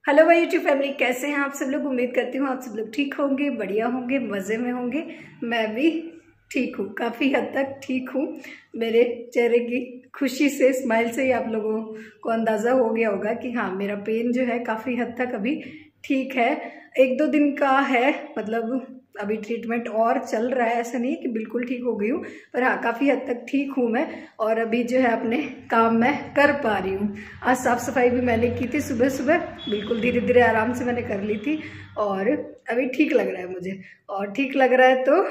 Hello भाई YouTube family, कैसे हैं आप सब लोग। उम्मीद करती हूँ आप सब लोग ठीक होंगे, बढ़िया होंगे, मज़े में होंगे। मैं भी ठीक हूँ, काफ़ी हद तक ठीक हूँ। मेरे चेहरे की खुशी से, स्माइल से ही आप लोगों को अंदाज़ा हो गया होगा कि हाँ, मेरा पेन जो है काफ़ी हद तक अभी ठीक है। 1-2 दिन का है, मतलब अभी ट्रीटमेंट और चल रहा है। ऐसा नहीं है कि बिल्कुल ठीक हो गई हूँ, पर हाँ, काफ़ी हद तक ठीक हूँ मैं। और अभी जो है अपने काम मैं कर पा रही हूँ। आज साफ़ सफाई भी मैंने की थी सुबह सुबह, बिल्कुल धीरे धीरे आराम से मैंने कर ली थी। और अभी ठीक लग रहा है मुझे, और ठीक लग रहा है तो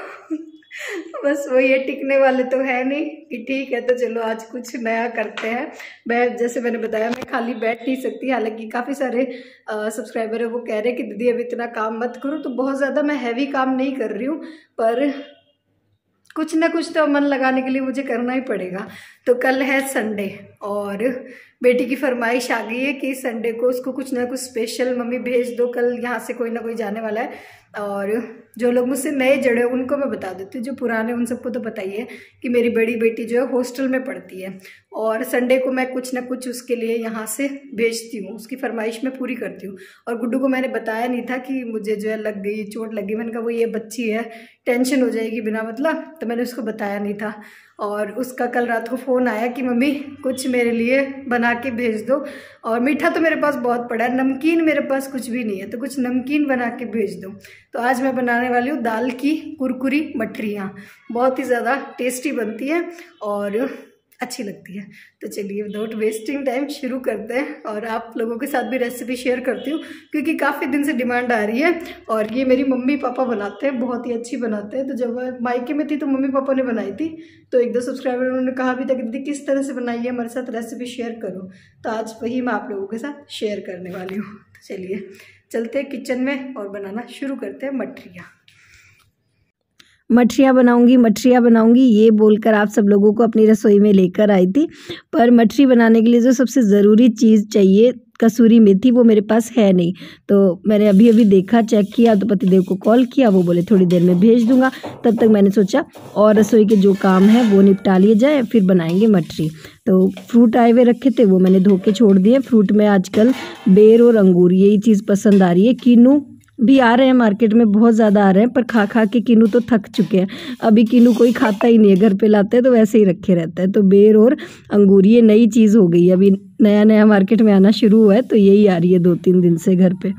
बस वही है, टिकने वाले तो है नहीं कि ठीक है तो चलो आज कुछ नया करते हैं। मैं जैसे मैंने बताया, मैं खाली बैठ नहीं सकती। हालांकि काफ़ी सारे सब्सक्राइबर है वो कह रहे हैं कि दीदी अभी इतना काम मत करो, तो बहुत ज़्यादा मैं हैवी काम नहीं कर रही हूँ, पर कुछ ना कुछ तो मन लगाने के लिए मुझे करना ही पड़ेगा। तो कल है संडे और बेटी की फरमाइश आ गई है कि संडे को उसको कुछ ना कुछ स्पेशल मम्मी भेज दो। कल यहाँ से कोई ना कोई जाने वाला है, और जो लोग मुझसे नए जुड़े उनको मैं बता देती हूँ, जो पुराने उन सबको तो पता ही है कि मेरी बड़ी बेटी जो है हॉस्टल में पढ़ती है, और संडे को मैं कुछ ना कुछ उसके लिए यहाँ से भेजती हूँ। उसकी फरमाइश मैं पूरी करती हूँ। और गुड्डू को मैंने बताया नहीं था कि मुझे जो है लग गई, चोट लगी। मैंने कहा वो ये बच्ची है, टेंशन हो जाएगी बिना मतलब, तो मैंने उसको बताया नहीं था। और उसका कल रात को फ़ोन आया कि मम्मी कुछ मेरे लिए बना के भेज दो। और मीठा तो मेरे पास बहुत पड़ा है, नमकीन मेरे पास कुछ भी नहीं है, तो कुछ नमकीन बना के भेज दो। तो आज मैं बनाने वाली हूँ दाल की कुरकुरी मठरियाँ। बहुत ही ज़्यादा टेस्टी बनती है और अच्छी लगती है। तो चलिए विदाउट वेस्टिंग टाइम शुरू करते हैं, और आप लोगों के साथ भी रेसिपी शेयर करती हूँ क्योंकि काफ़ी दिन से डिमांड आ रही है। और ये मेरी मम्मी पापा बनाते हैं, बहुत ही अच्छी बनाते हैं। तो जब मैं मायके में थी तो मम्मी पापा ने बनाई थी, तो 1-2 सब्सक्राइबर उन्होंने कहा भी था कि दीदी किस तरह से बनाई है, हमारे साथ रेसिपी शेयर करो। तो आज वही मैं आप लोगों के साथ शेयर करने वाली हूँ। तो चलिए चलते हैं किचन में और बनाना शुरू करते हैं मठरियाँ। मठरियाँ बनाऊंगी ये बोलकर आप सब लोगों को अपनी रसोई में लेकर आई थी। पर मठरी बनाने के लिए जो सबसे ज़रूरी चीज़ चाहिए, कसूरी मेथी, वो मेरे पास है नहीं। तो मैंने अभी अभी देखा, चेक किया, तो पतिदेव को कॉल किया, वो बोले थोड़ी देर में भेज दूंगा। तब तक मैंने सोचा और रसोई के जो काम है वो निपटा लिए जाए, फिर बनाएंगे मठरी। तो फ्रूट आए हुए रखे थे, वो मैंने धो के छोड़ दिए। फ्रूट में आजकल बेर और अंगूर यही चीज़ पसंद आ रही है। कीनू भी आ रहे हैं मार्केट में, बहुत ज़्यादा आ रहे हैं, पर खा खा के कीनू तो थक चुके हैं। अभी कीनू कोई खाता ही नहीं है, घर पे लाते हैं तो वैसे ही रखे रहता है। तो बेर और अंगूर ये नई चीज़ हो गई है, अभी नया नया मार्केट में आना शुरू हुआ है, तो यही आ रही है 2-3 दिन से घर पे।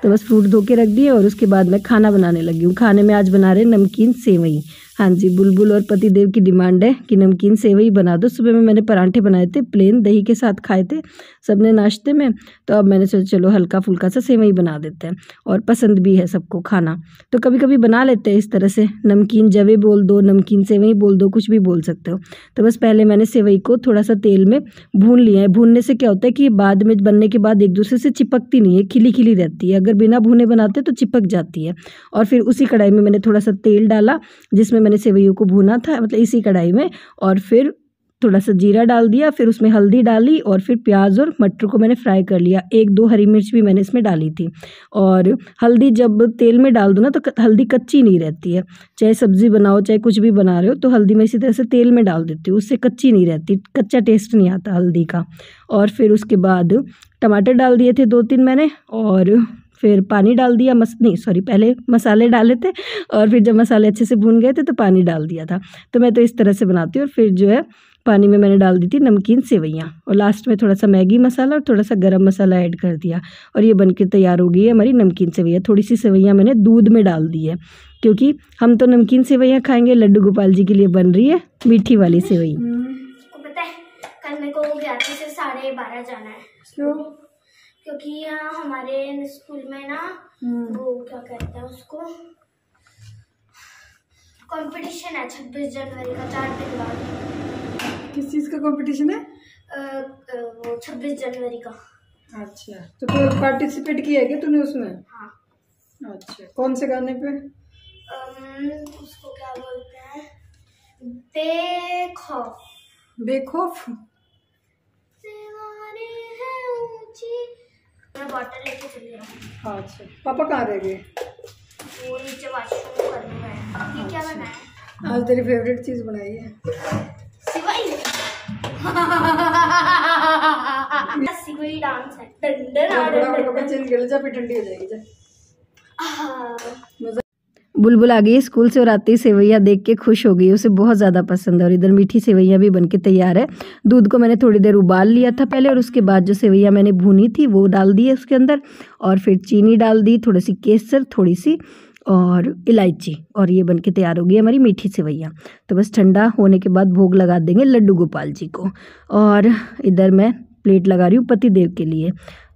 तो बस फ्रूट धो के रख दिए और उसके बाद मैं खाना बनाने लगी हूँ। खाने में आज बना रहे नमकीन सेवई। हाँ जी, बुलबुल और पतिदेव की डिमांड है कि नमकीन सेवई बना दो। सुबह में मैंने परांठे बनाए थे, प्लेन दही के साथ खाए थे सबने नाश्ते में, तो अब मैंने सोचा चलो हल्का फुल्का सा सेवई बना देते हैं, और पसंद भी है सबको खाना। तो कभी कभी बना लेते हैं इस तरह से, नमकीन जवे बोल दो, नमकीन सेवई बोल दो, कुछ भी बोल सकते हो। तो बस पहले मैंने सेवई को थोड़ा सा तेल में भून लिया है। भूनने से क्या होता है कि बाद में बनने के बाद एक दूसरे से चिपकती नहीं है, खिली खिली रहती है। अगर बिना भुने बनाते तो चिपक जाती है। और फिर उसी कढ़ाई में मैंने थोड़ा सा तेल डाला जिसमें मैंने सेवइयों को भुना था, मतलब इसी कढ़ाई में, और फिर थोड़ा सा जीरा डाल दिया, फिर उसमें हल्दी डाली, और फिर प्याज और मटर को मैंने फ्राई कर लिया। 1-2 हरी मिर्च भी मैंने इसमें डाली थी। और हल्दी जब तेल में डाल दो ना तो हल्दी कच्ची नहीं रहती है। चाहे सब्ज़ी बनाओ, चाहे कुछ भी बना रहे हो, तो हल्दी मैं इसी तरह से तेल में डाल देती हूँ, उससे कच्ची नहीं रहती, कच्चा टेस्ट नहीं आता हल्दी का। और फिर उसके बाद टमाटर डाल दिए थे 2-3 मैंने, और फिर पानी डाल दिया। पहले मसाले डाले थे, और फिर जब मसाले अच्छे से भून गए थे तो पानी डाल दिया था। तो मैं तो इस तरह से बनाती हूँ। और फिर जो है पानी में मैंने डाल दी थी नमकीन सेवइयाँ, और लास्ट में थोड़ा सा मैगी मसाला और थोड़ा सा गरम मसाला ऐड कर दिया, और ये बनके तैयार हो गई है हमारी नमकीन सेवइयाँ। थोड़ी सी सेवइयाँ मैंने दूध में डाल दी है, क्योंकि हम तो नमकीन सेवइयाँ खाएंगे, लड्डू गोपाल जी के लिए बन रही है मीठी वाली सेवई। पता है कल मेरे को 11 से 12:30 जाना है। क्यों? क्योंकि यहाँ हमारे स्कूल में ना वो क्या कहते हैं उसको, कंपटीशन है 26 जनवरी का, 4 दिन बाद। किस चीज़ का कंपटीशन है? वो 26 जनवरी का। अच्छा, तो तू पार्टिसिपेट किया है क्या तूने उसमें? हाँ। अच्छा, कौन से गाने पे? उसको क्या बोलते हैं, बेखौफ। बेखौफ? मैं बॉटल लेके चली जाऊँ। अच्छा, पापा कहाँ रह गए? वो नीचे वॉशरूम करने गए। ये क्या बना है? आज तेरी फेवरेट चीज़ बनाई है, सिवाई। ऐसी कोई डांस है। ठंडी हो जाएगी। बुलबुल आ गई स्कूल से और आते ही सेवैयाँ देख के खुश हो गई, उसे बहुत ज़्यादा पसंद है। और इधर मीठी सेवैयाँ भी बनके तैयार है। दूध को मैंने थोड़ी देर उबाल लिया था पहले, और उसके बाद जो सेवैयाँ मैंने भूनी थी वो डाल दी है उसके अंदर, और फिर चीनी डाल दी, थोड़ी सी केसर, थोड़ी सी और इलायची, और ये बनके तैयार हो गई हमारी मीठी सेवैयाँ। तो बस ठंडा होने के बाद भोग लगा देंगे लड्डू गोपाल जी को। और इधर मैं प्लेट लगा रही हूँ पति देव के लिए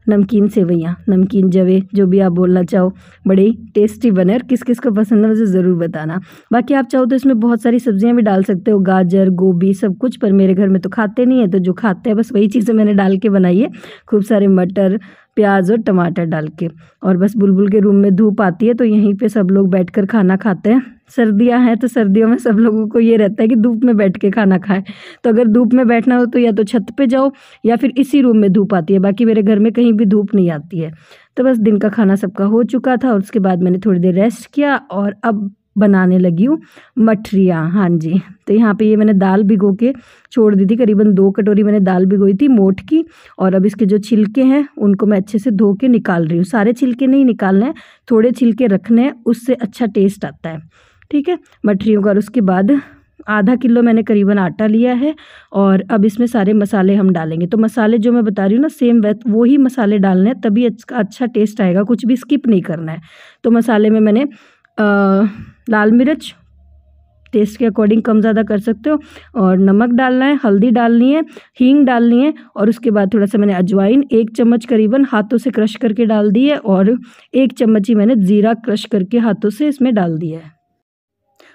नमकीन सेवैयाँ, नमकीन जवे, जो भी आप बोलना चाहो, बड़ी टेस्टी बने। और किस किस को पसंद है मुझे ज़रूर बताना। बाकी आप चाहो तो इसमें बहुत सारी सब्जियां भी डाल सकते हो, गाजर, गोभी, सब कुछ, पर मेरे घर में तो खाते नहीं है, तो जो खाते हैं बस वही चीज़ें मैंने डाल के बनाई है। खूब सारे मटर, प्याज और टमाटर डाल के। और बस बुलबुल के रूम में धूप आती है तो यहीं पे सब लोग बैठकर खाना खाते हैं। सर्दियां हैं तो सर्दियों में सब लोगों को ये रहता है कि धूप में बैठ के खाना खाएं। तो अगर धूप में बैठना हो तो या तो छत पे जाओ या फिर इसी रूम में धूप आती है। बाकी मेरे घर में कहीं भी धूप नहीं आती है। तो बस दिन का खाना सबका हो चुका था और उसके बाद मैंने थोड़ी देर रेस्ट किया और अब बनाने लगी हूँ मठरियाँ। हाँ जी, तो यहाँ पे ये मैंने दाल भिगो के छोड़ दी थी, करीबन 2 कटोरी मैंने दाल भिगोई थी मोठ की। और अब इसके जो छिलके हैं उनको मैं अच्छे से धो के निकाल रही हूँ। सारे छिलके नहीं निकालने हैं, थोड़े छिलके रखने हैं, उससे अच्छा टेस्ट आता है। ठीक है, मठरियों का। और उसके बाद आधा किलो मैंने करीबन आटा लिया है और अब इसमें सारे मसाले हम डालेंगे। तो मसाले जो मैं बता रही हूँ ना, सेम वो ही मसाले डालने हैं, तभी अच्छा टेस्ट आएगा, कुछ भी स्किप नहीं करना है। तो मसाले में मैंने लाल मिर्च टेस्ट के अकॉर्डिंग कम ज़्यादा कर सकते हो, और नमक डालना है, हल्दी डालनी है, हींग डालनी है, और उसके बाद थोड़ा सा मैंने अजवाइन 1 चम्मच करीबन हाथों से क्रश करके डाल दी है, और 1 चम्मच ही मैंने ज़ीरा क्रश करके हाथों से इसमें डाल दिया है।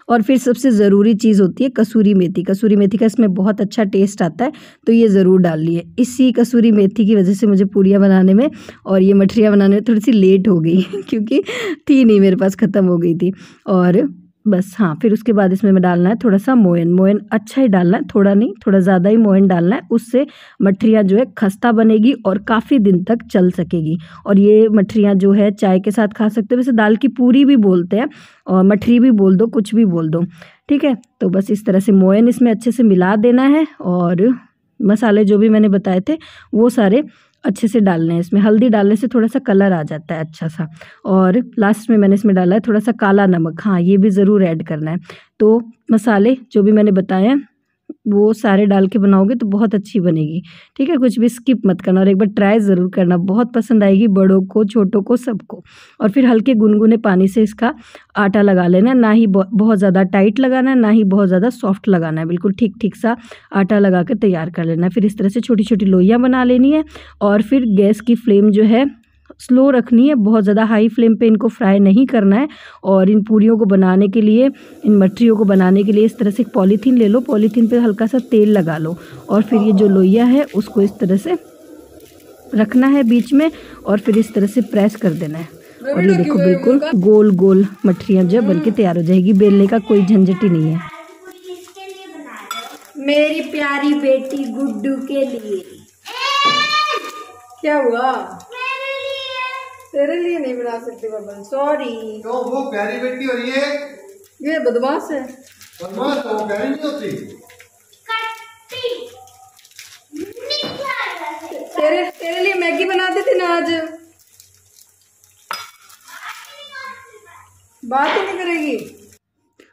और फिर सबसे ज़रूरी चीज़ होती है कसूरी मेथी। कसूरी मेथी का इसमें बहुत अच्छा टेस्ट आता है, तो ये ज़रूर डालिए। इसी कसूरी मेथी की वजह से मुझे पूरियाँ बनाने में और ये मठरियाँ बनाने में थोड़ी सी लेट हो गई क्योंकि थी नहीं मेरे पास, ख़त्म हो गई थी। और बस हाँ, फिर उसके बाद इसमें मैं डालना है थोड़ा सा मोयन। मोयन अच्छा ही डालना है, थोड़ा नहीं, थोड़ा ज़्यादा ही मोयन डालना है। उससे मठरियाँ जो है खस्ता बनेगी और काफ़ी दिन तक चल सकेगी। और ये मठरियाँ जो है चाय के साथ खा सकते हो। वैसे दाल की पूरी भी बोलते हैं और मठरी भी बोल दो, कुछ भी बोल दो, ठीक है। तो बस इस तरह से मोयन इसमें अच्छे से मिला देना है और मसाले जो भी मैंने बताए थे वो सारे अच्छे से डालने हैं। इसमें हल्दी डालने से थोड़ा सा कलर आ जाता है अच्छा सा। और लास्ट में मैंने इसमें डाला है थोड़ा सा काला नमक, हाँ ये भी ज़रूर ऐड करना है। तो मसाले जो भी मैंने बताए हैं वो सारे डाल के बनाओगे तो बहुत अच्छी बनेगी, ठीक है। कुछ भी स्किप मत करना और एक बार ट्राई ज़रूर करना, बहुत पसंद आएगी बड़ों को, छोटों को, सबको। और फिर हल्के गुनगुने पानी से इसका आटा लगा लेना, ना ही बहुत ज़्यादा टाइट लगाना है, ना ही बहुत ज़्यादा सॉफ्ट लगाना है, बिल्कुल ठीक ठीक सा आटा लगा कर तैयार कर लेना है। फिर इस तरह से छोटी छोटी लोइयाँ बना लेनी है और फिर गैस की फ्लेम जो है स्लो रखनी है, बहुत ज़्यादा हाई फ्लेम पे इनको फ्राई नहीं करना है। और इन पूरियों को बनाने के लिए, इन मठरियों को बनाने के लिए इस तरह से एक पॉलीथीन ले लो, पॉलीथीन पे हल्का सा तेल लगा लो और फिर ये जो लोइया है उसको इस तरह से रखना है बीच में और फिर इस तरह से प्रेस कर देना है। और ये देखो बिल्कुल गोल गोल मठरियाँ जो बन के तैयार हो जाएगी, बेलने का कोई झंझट ही नहीं है। मेरी प्यारी बेटी गुड्डू के लिए। क्या हुआ? तेरे लिए नहीं बना सकती बबल, सॉरी। तो वो प्यारी बेटी हो रही है, ये बदमाश है। बदमाश तो वो प्यारी नहीं होती। तेरे लिए मैगी बनाते थे ना आज, बात ही नहीं करेगी।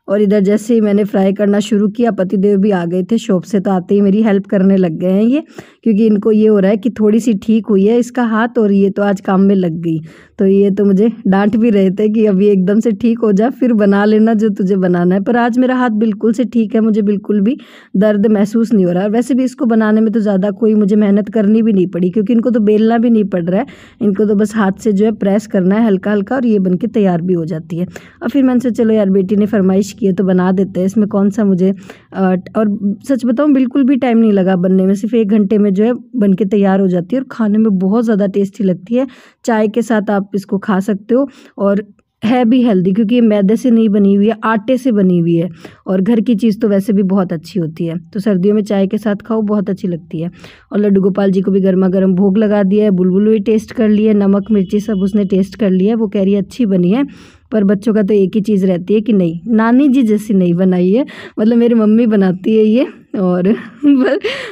और इधर जैसे ही मैंने फ्राई करना शुरू किया, पतिदेव भी आ गए थे शॉप से, तो आते ही मेरी हेल्प करने लग गए हैं ये, क्योंकि इनको ये हो रहा है कि थोड़ी सी ठीक हुई है इसका हाथ और ये तो आज काम में लग गई। तो ये तो मुझे डांट भी रहे थे कि अभी एकदम से ठीक हो जा फिर बना लेना जो तुझे बनाना है। पर आज मेरा हाथ बिल्कुल से ठीक है, मुझे बिल्कुल भी दर्द महसूस नहीं हो रहा है। वैसे भी इसको बनाने में तो ज़्यादा कोई मुझे मेहनत करनी भी नहीं पड़ी, क्योंकि इनको तो बेलना भी नहीं पड़ रहा है, इनको तो बस हाथ से जो है प्रेस करना है हल्का हल्का और ये बन के तैयार भी हो जाती है। और फिर मैंने सोचा चलो यार बेटी ने फरमाइश की है तो बना देते हैं, इसमें कौन सा मुझे और सच बताऊँ बिल्कुल भी टाइम नहीं लगा बनने में, सिर्फ 1 घंटे में जो है बन के तैयार हो जाती है और खाने में बहुत ज़्यादा टेस्टी लगती है। चाय के साथ आप इसको खा सकते हो और है भी हेल्दी, क्योंकि ये मैदे से नहीं बनी हुई है, आटे से बनी हुई है और घर की चीज़ तो वैसे भी बहुत अच्छी होती है। तो सर्दियों में चाय के साथ खाओ, बहुत अच्छी लगती है। और लड्डू गोपाल जी को भी गर्मा गर्म भोग लगा दिया है, बुलबुल भी टेस्ट कर लिए, नमक मिर्ची सब उसने टेस्ट कर लिया है, वो कह रही है अच्छी बनी है। पर बच्चों का तो एक ही चीज़ रहती है कि नहीं नानी जी जैसी नहीं बनाई है, मतलब मेरी मम्मी बनाती है ये। और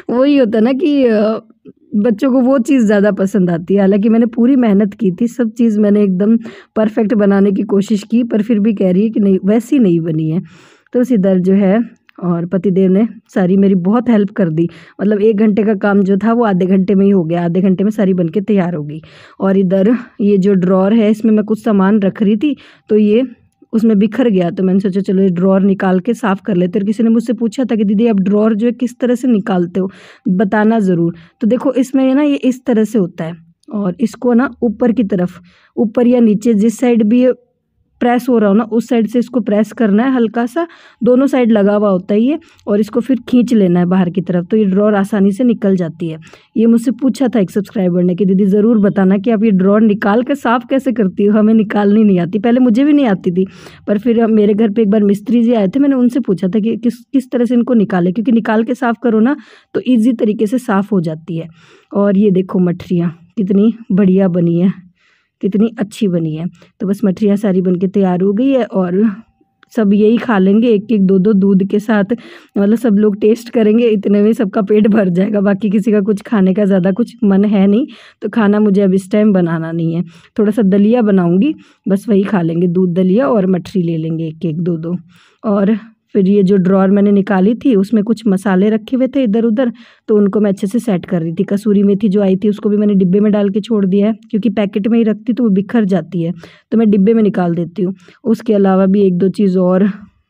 वही होता है ना कि बच्चों को वो चीज़ ज़्यादा पसंद आती है। हालांकि मैंने पूरी मेहनत की थी, सब चीज़ मैंने एकदम परफेक्ट बनाने की कोशिश की, पर फिर भी कह रही है कि नहीं वैसी नहीं बनी है। तो उस इधर जो है और पतिदेव ने सारी मेरी बहुत हेल्प कर दी। मतलब 1 घंटे का काम जो था वो आधे घंटे में ही हो गया, आधे घंटे में सारी बन के तैयार हो गई। और इधर ये जो ड्रॉर है इसमें मैं कुछ सामान रख रही थी तो ये उसमें बिखर गया, तो मैंने सोचा चलो ये ड्रॉर निकाल के साफ़ कर लेते। और किसी ने मुझसे पूछा था कि दीदी आप ड्रॉर जो है किस तरह से निकालते हो, बताना ज़रूर। तो देखो इसमें ना ये इस तरह से होता है और इसको ना ऊपर की तरफ, ऊपर या नीचे जिस साइड भी ये प्रेस हो रहा हो ना उस साइड से इसको प्रेस करना है हल्का सा, दोनों साइड लगा हुआ होता है ये, और इसको फिर खींच लेना है बाहर की तरफ, तो ये ड्रॉर आसानी से निकल जाती है। ये मुझसे पूछा था एक सब्सक्राइबर ने कि दीदी ज़रूर बताना कि आप ये ड्रॉर निकाल कर साफ़ कैसे करती हो, हमें निकालनी नहीं आती। पहले मुझे भी नहीं आती थी, पर फिर मेरे घर पर एक बार मिस्त्री जी आए थे, मैंने उनसे पूछा था कि किस तरह से इनको निकालें, क्योंकि निकाल के साफ़ करो ना तो ईजी तरीके से साफ़ हो जाती है। और ये देखो मठरियाँ कितनी बढ़िया बनी है, कितनी अच्छी बनी है। तो बस मठरियाँ सारी बनके तैयार हो गई है और सब यही खा लेंगे एक एक दो दूध के साथ, मतलब सब लोग टेस्ट करेंगे, इतने में सबका पेट भर जाएगा। बाकी किसी का कुछ खाने का ज़्यादा कुछ मन है नहीं, तो खाना मुझे अब इस टाइम बनाना नहीं है। थोड़ा सा दलिया बनाऊंगी, बस वही खा लेंगे, दूध दलिया और मठरी ले लेंगे एक एक दो। और फिर ये जो ड्रॉर मैंने निकाली थी उसमें कुछ मसाले रखे हुए थे इधर उधर, तो उनको मैं अच्छे से सेट कर रही थी। कसूरी मेथी जो आई थी उसको भी मैंने डिब्बे में डाल के छोड़ दिया है, क्योंकि पैकेट में ही रखती तो वो बिखर जाती है, तो मैं डिब्बे में निकाल देती हूँ। उसके अलावा भी 1-2 चीज़ और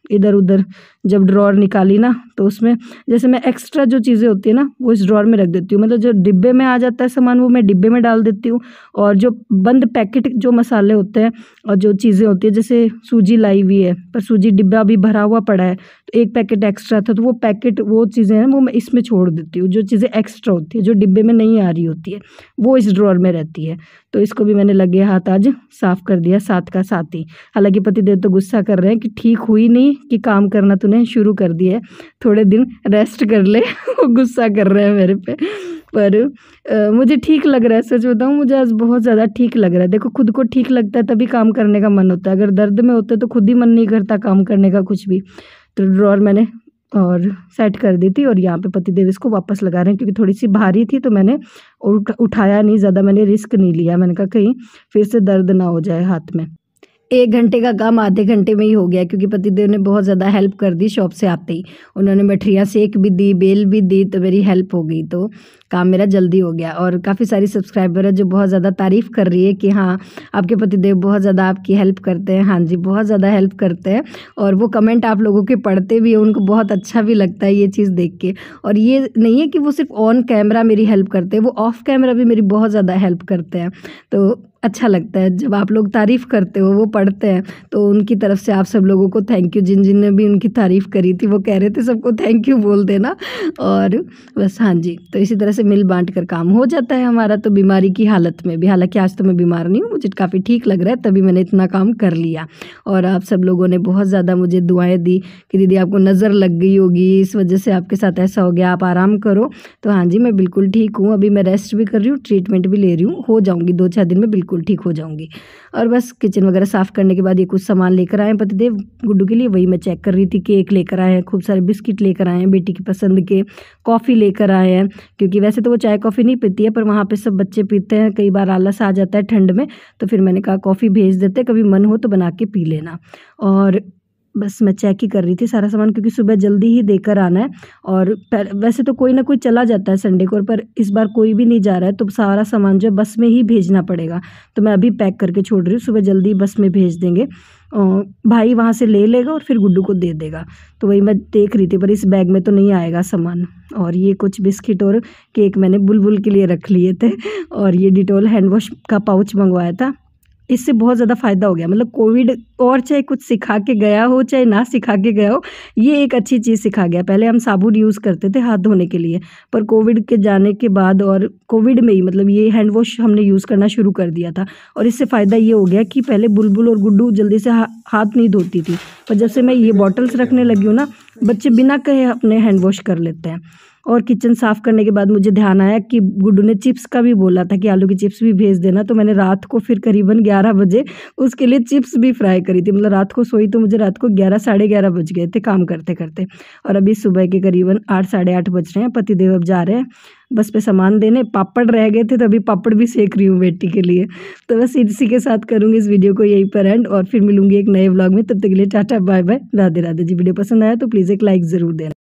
इधर उधर जब ड्रॉर निकाली ना तो उसमें जैसे मैं एक्स्ट्रा जो चीज़ें होती है ना वो इस ड्रॉर में रख देती हूँ, मतलब जो डिब्बे में आ जाता है सामान वो मैं डिब्बे में डाल देती हूँ। और जो बंद पैकेट जो मसाले होते हैं और जो चीज़ें होती है, जैसे सूजी लाई हुई है पर सूजी डिब्बा भी भरा हुआ पड़ा है तो एक पैकेट एक्स्ट्रा था, तो वो पैकेट वो चीज़ें हैं वो मैं इसमें छोड़ देती हूँ। जो चीज़ें एक्स्ट्रा होती है जो डिब्बे में नहीं आ रही होती है वो इस ड्रॉर में रहती है, तो इसको भी मैंने लगे हाथ आज साफ़ कर दिया साथ का साथ ही। हालांकि पतिदेव तो गुस्सा कर रहे हैं कि ठीक हुई नहीं कि काम करना तूने शुरू कर दिया है, थोड़े दिन रेस्ट कर ले वो गुस्सा कर रहे हैं मेरे पे, पर मुझे ठीक लग रहा है। सच बताऊँ मुझे आज बहुत ज़्यादा ठीक लग रहा है। देखो खुद को ठीक लगता है तभी काम करने का मन होता है, अगर दर्द में होते तो खुद ही मन नहीं करता काम करने का कुछ भी। तो ड्रॉर मैंने और सेट कर दी थी और यहाँ पे पतिदेव इसको वापस लगा रहे हैं, क्योंकि थोड़ी सी भारी थी तो मैंने उठाया नहीं, ज़्यादा मैंने रिस्क नहीं लिया। मैंने कहा कहीं फिर से दर्द ना हो जाए हाथ में। 1 घंटे का काम आधे घंटे में ही हो गया, क्योंकि पतिदेव ने बहुत ज़्यादा हेल्प कर दी शॉप से आते ही। उन्होंने मठरियाँ सेक भी दी, बेल भी दी, तो मेरी हेल्प हो गई, तो काम मेरा जल्दी हो गया। और काफ़ी सारी सब्सक्राइबर है जो बहुत ज़्यादा तारीफ़ कर रही है कि हाँ आपके पतिदेव बहुत ज़्यादा आपकी हेल्प करते हैं। हाँ जी बहुत ज़्यादा हेल्प करते हैं, और वो कमेंट आप लोगों के पढ़ते भी हैं, उनको बहुत अच्छा भी लगता है ये चीज़ देख के। और ये नहीं है कि वो सिर्फ ऑन कैमरा मेरी हेल्प करते हैं, वो ऑफ कैमरा भी मेरी बहुत ज़्यादा हेल्प करते हैं। तो अच्छा लगता है जब आप लोग तारीफ़ करते हो, वो पढ़ते हैं, तो उनकी तरफ से आप सब लोगों को थैंक यू। जिन ने भी उनकी तारीफ़ करी थी वो कह रहे थे सबको थैंक यू बोल देना। और बस हाँ जी, तो इसी तरह से मिल बांट कर काम हो जाता है हमारा। तो बीमारी की हालत में भी, हालांकि आज तो मैं बीमार नहीं हूँ, मुझे काफ़ी ठीक लग रहा है, तभी मैंने इतना काम कर लिया। और आप सब लोगों ने बहुत ज़्यादा मुझे दुआएँ दी कि दीदी आपको नज़र लग गई होगी, इस वजह से आपके साथ ऐसा हो गया, आप आराम करो। तो हाँ जी मैं बिल्कुल ठीक हूँ, अभी मैं रेस्ट भी कर रही हूँ, ट्रीटमेंट भी ले रही हूँ, हो जाऊँगी 2-4 दिन में बिल्कुल ठीक हो जाऊँगी। और बस किचन वगैरह साफ़ करने के बाद ये कुछ सामान लेकर आए हैं पतिदेव गुड्डू के लिए, वही मैं चेक कर रही थी। केक लेकर आए हैं, खूब सारे बिस्किट लेकर आए हैं बेटी की पसंद के, कॉफ़ी लेकर आए हैं, क्योंकि वैसे तो वो चाय कॉफ़ी नहीं पीती है पर वहाँ पे सब बच्चे पीते हैं, कई बार आलस आ जाता है ठंड में, तो फिर मैंने कहा कॉफ़ी भेज देते, कभी मन हो तो बना के पी लेना। और बस मैं चेक ही कर रही थी सारा सामान, क्योंकि सुबह जल्दी ही देकर आना है। और वैसे तो कोई ना कोई चला जाता है संडे को, पर इस बार कोई भी नहीं जा रहा है, तो सारा सामान जो है बस में ही भेजना पड़ेगा। तो मैं अभी पैक करके छोड़ रही हूँ, सुबह जल्दी बस में भेज देंगे, भाई वहाँ से ले लेगा और फिर गुड्डू को दे देगा। तो वही मैं देख रही थी, पर इस बैग में तो नहीं आएगा सामान। और ये कुछ बिस्किट और केक मैंने बुलबुल के लिए रख लिए थे, और ये डिटॉल हैंड वॉश का पाउच मंगवाया था। इससे बहुत ज़्यादा फ़ायदा हो गया, मतलब कोविड और चाहे कुछ सिखा के गया हो चाहे ना सिखा के गया हो, ये एक अच्छी चीज़ सिखा गया। पहले हम साबुन यूज़ करते थे हाथ धोने के लिए, पर कोविड के जाने के बाद और कोविड में ही मतलब ये हैंड वॉश हमने यूज़ करना शुरू कर दिया था। और इससे फ़ायदा ये हो गया कि पहले बुलबुल और गुड्डू जल्दी से हाथ नहीं धोती थी, पर जब से मैं ये बॉटल्स रखने लगी हूँ ना, बच्चे बिना कहे अपने हैंड वॉश कर लेते हैं। और किचन साफ़ करने के बाद मुझे ध्यान आया कि गुड्डू ने चिप्स का भी बोला था कि आलू की चिप्स भी भेज देना, तो मैंने रात को फिर करीबन 11 बजे उसके लिए चिप्स भी फ्राई करी थी। मतलब रात को सोई तो मुझे रात को 11 साढ़े 11 बज गए थे काम करते करते। और अभी सुबह के करीबन 8 साढ़े 8 बज रहे हैं। पतिदेव अब जा रहे हैं बस पे सामान देने। पापड़ रह गए थे तो अभी पापड़ भी सेक रही हूँ बेटी के लिए। तो बस इसी के साथ करूँगी इस वीडियो को यहीं पर एंड, और फिर मिलूंगी एक नए व्लॉग में। तब तक के लिए tata bye bye, Radhe Radhe ji. Video पसंद आया तो प्लीज़ एक लाइक ज़रूर देना।